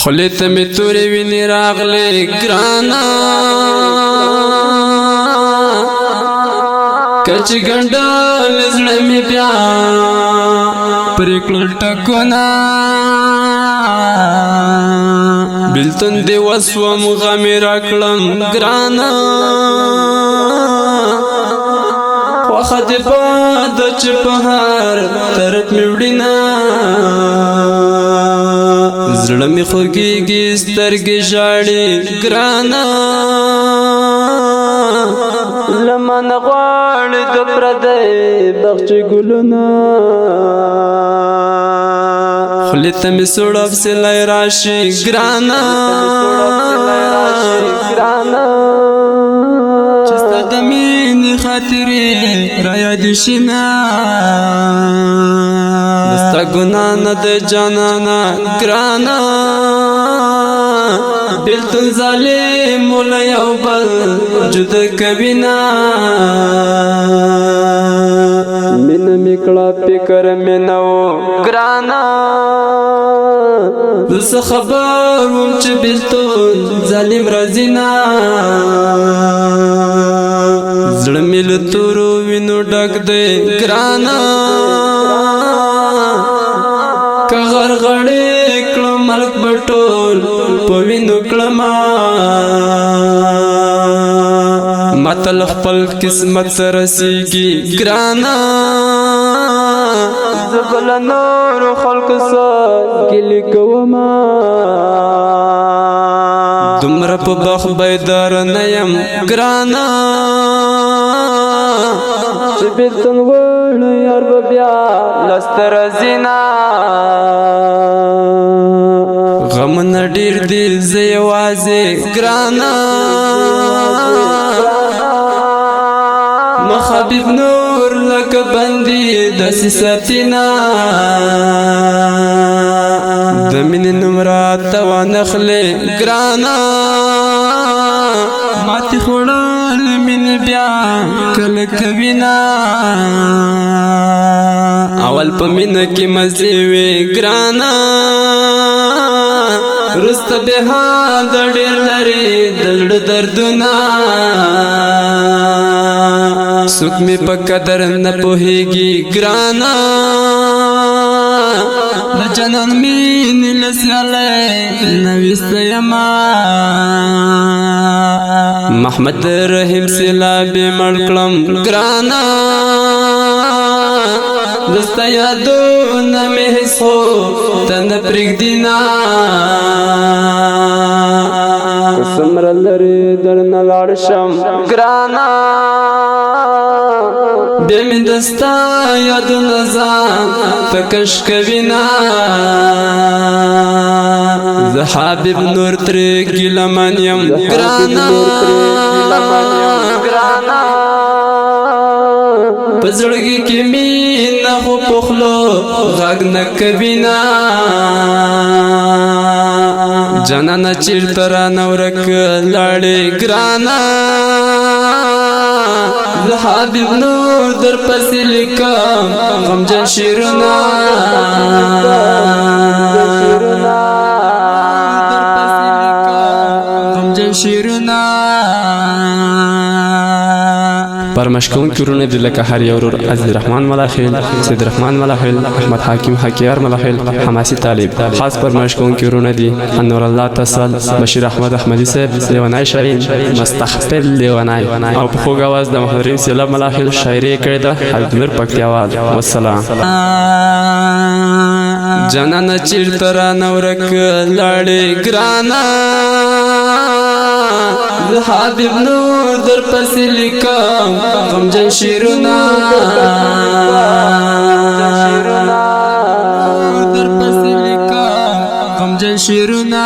خلی ته می توری ویني راغلی ګرانا کچ ګنډل زړه می بیا پرکړل ټکونا بلتون دی وسوم غم راکړم ګرانا وخت باد چپهار طرف می وډینا زړه می خوږیږي سترګې ژاړي ګرانا لمن غواړي د پردی بغچې ګلونه خولې ته مې سوړ افسلی راشي ګرانا چې ستا د مینې خاطرې رایادې شي نه ستا ګناه نه د جانانه ګرانا بلتون ظالم له یو بل جدا کوي نه مینه مې کړه فکر مې نه و ګرانا زه څه خبر وم چې بلتون ظالم راځي نه زړه مې له تورو وینو ډک دی ګرانا که غرغړې کړم ملک به ټول په وینو کړمه متل خپل قسمت رسیږي ګرانا زه به له نورو خلکو سره ګیلې کومه دومره په بخت بیدار نه یم ګرانا چې بېلتون وړو یار به بیا لاسته راځي نه غمونه ډېر دي زه یوازې ګرانا مخ حبیب نور لکه بندي داسې ساتینا د مینې نوم راته وانخلې ګرانا ماتې خوړل مینې بیا کله کوینه اول په مینه کې مزې وې ګرانا وروسته بیا د ډېر لرې د زړه دردونه څوک مې په قدر نه پوهېږي ګرانا د جنان مینې له سیالۍ نه ویسته یمه محمد رحیم سیلابې مړ کړم ګرانا دستا یادونه مې هېڅ خو ته نه پرېږدي نه څومره لرې درنه لاړ شم ګرانا بیا مې دستا یادونه ځان ته کش کوي نه زه حبیب نور ترې ګیلمن یم ګرانا په زړګي کې مینه خو په خولو غږ نه کوي نه جانانه چېرته رانه ورک لاړې ګرانا زه حبیب نور در پسې لیکم غمجن شعرونه پرمشکون کورونه دي لکه هر یو ورور عزیز رحمان ملاخیل سید رحمان ملاخیل احمد حاکم حکیار ملاخیل حماسی طالب خاص پرمشکون کورونه دي انور الله تصل بشیر احمد احمدی صاحب لیونای شاعر مستحفل لیونای او په خوږ اواز د محترم سیلاب ملاخیل شاعري کړې ده حبیب نور پکتیاوال والسلام جانانه چېرته رانه ورک لاړې ګرانا زه حبیب نور در پسې لیکم غمجن شعرونه در پسې لیکم غمجن شعرونه